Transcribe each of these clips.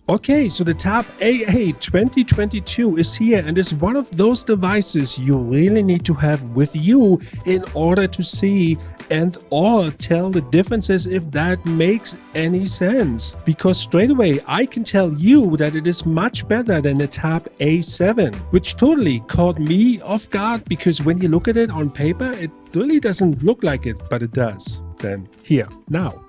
Okay, so the Tab A8 2022 is here and is one of those devices you really need to have with you in order to see and or tell the differences, if that makes any sense. Because straight away I can tell you that it is much better than the Tab A7, which totally caught me off guard, because when you look at it on paper it really doesn't look like it, but it does. Then here, now.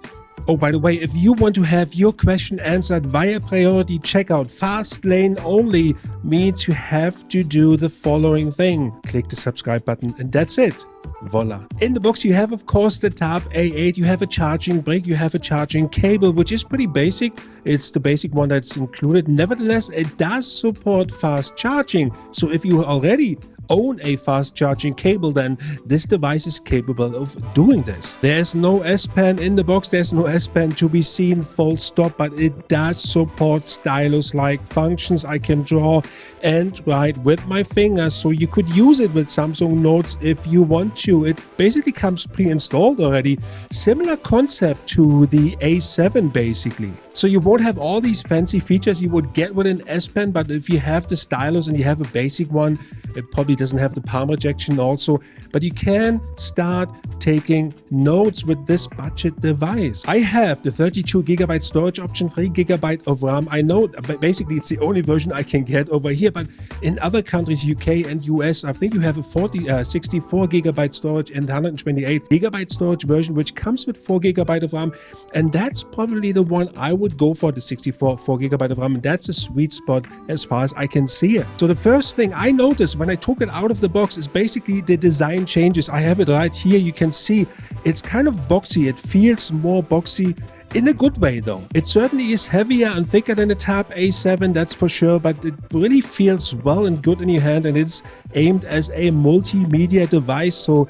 Oh, by the way, if you want to have your question answered via priority checkout, fast lane only, means you have to do the following thing. Click the subscribe button and that's it. Voila. In the box you have, of course, the Tab A8, you have a charging brick, you have a charging cable, which is pretty basic. It's the basic one that's included. Nevertheless, it does support fast charging. So if you already own a fast charging cable, then this device is capable of doing this. There's no S Pen in the box, there's no S Pen to be seen, full stop, but it does support stylus-like functions. I can draw and write with my fingers, so you could use it with Samsung Notes if you want to. It basically comes pre-installed already. Similar concept to the A7 basically. So you won't have all these fancy features you would get with an S Pen, but if you have the stylus and you have a basic one, it probably doesn't have the palm rejection also, but you can start taking notes with this budget device. I have the 32GB storage option, 3GB of RAM. I know basically it's the only version I can get over here, but in other countries, UK and US, I think you have a 64GB storage and 128GB storage version, which comes with 4GB of RAM, and that's probably the one I would go for, the 4GB of RAM, and that's a sweet spot as far as I can see it. So the first thing I noticed when I took it out of the box is basically the design changes. I have it right here. You can see it's kind of boxy. It feels more boxy in a good way though. It certainly is heavier and thicker than the Tab A7, that's for sure, but it really feels well and good in your hand, and it's aimed as a multimedia device. So,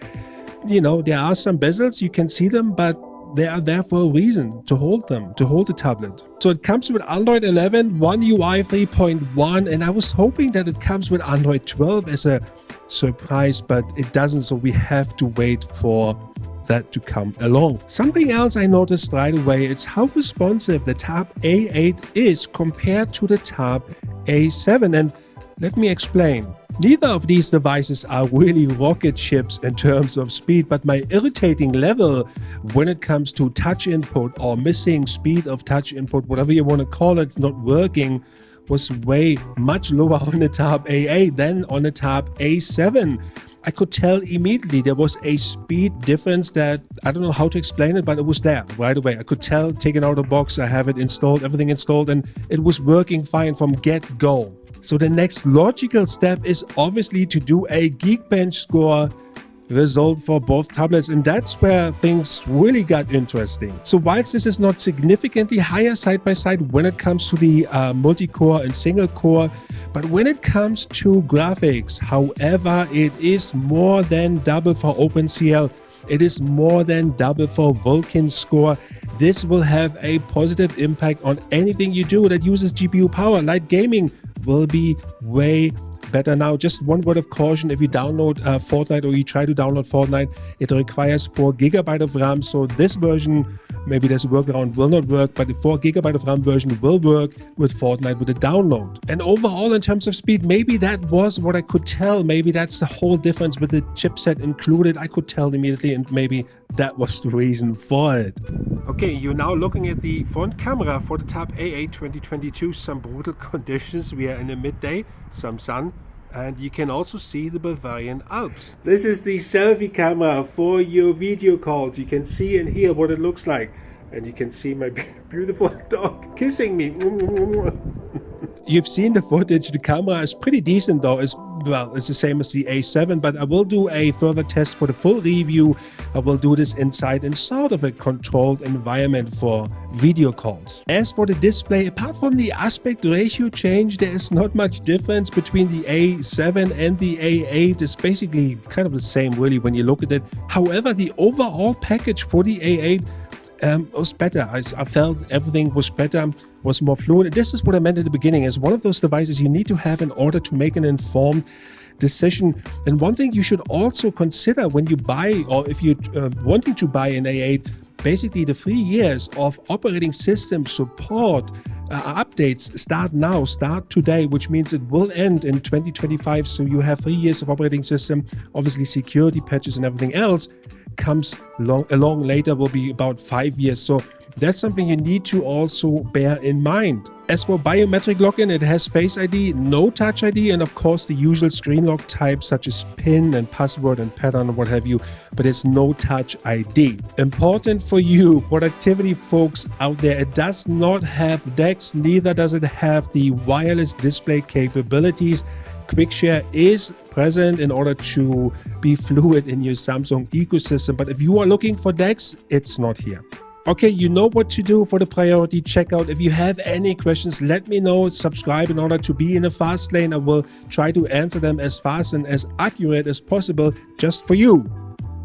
you know, there are some bezels, you can see them, but they are there for a reason, to hold them, to hold the tablet. So it comes with Android 11, One UI 3.1, and I was hoping that it comes with Android 12 as a surprise, but it doesn't, so we have to wait for that to come along. Something else I noticed right away is how responsive the Tab A8 is compared to the Tab A7, and let me explain. Neither of these devices are really rocket ships in terms of speed, but my irritating level when it comes to touch input or missing speed of touch input, whatever you want to call it, not working, was way much lower on the Tab A8 than on the Tab A7. I could tell immediately there was a speed difference that I don't know how to explain it, but it was there right away. I could tell, taken out of the box, I have it installed, everything installed, and it was working fine from get-go. So the next logical step is obviously to do a Geekbench score result for both tablets, and that's where things really got interesting. So whilst this is not significantly higher side by side when it comes to the multi-core and single core, but when it comes to graphics, however, it is more than double for OpenCL. It is more than double for Vulkan score. This will have a positive impact on anything you do that uses GPU power. Light gaming will be way better. Now, just one word of caution: if you download Fortnite, or you try to download Fortnite, it requires 4GB of RAM. So this version, maybe there's a workaround, will not work, but the 4GB of RAM version will work with Fortnite with the download. And overall, in terms of speed, maybe that was what I could tell. Maybe that's the whole difference with the chipset included. I could tell immediately, and maybe that was the reason for it. Okay, you're now looking at the front camera for the Tab A8 2022. Some brutal conditions. We are in the midday, some sun, and you can also see the Bavarian Alps. This is the selfie camera for your video calls. You can see and hear what it looks like, and you can see my beautiful dog kissing me. You've seen the footage. The camera is pretty decent though. It's the same as the A7, but I will do a further test for the full review. I will do this inside in sort of a controlled environment for video calls. As for the display, apart from the aspect ratio change, there is not much difference between the A7 and the A8. It's basically kind of the same really when you look at it. However, the overall package for the A8 was better. I felt everything was better, was more fluent. This is what I meant at the beginning. As one of those devices you need to have in order to make an informed decision. And one thing you should also consider when you buy, or if you're wanting to buy an A8, basically the 3 years of operating system support updates start now, start today, which means it will end in 2025. So you have 3 years of operating system. Obviously, security patches and everything else comes along later, will be about 5 years. So that's something you need to also bear in mind. As for biometric login, it has Face ID, no Touch ID, and of course the usual screen lock types such as PIN and password and pattern or what have you, but it's no Touch ID. Important for you productivity folks out there, it does not have DeX, neither does it have the wireless display capabilities. QuickShare is present in order to be fluid in your Samsung ecosystem, but if you are looking for DeX, it's not here. Okay, you know what to do for the priority checkout. If you have any questions, let me know. Subscribe in order to be in a fast lane. I will try to answer them as fast and as accurate as possible just for you.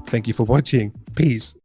Thank you for watching. Peace.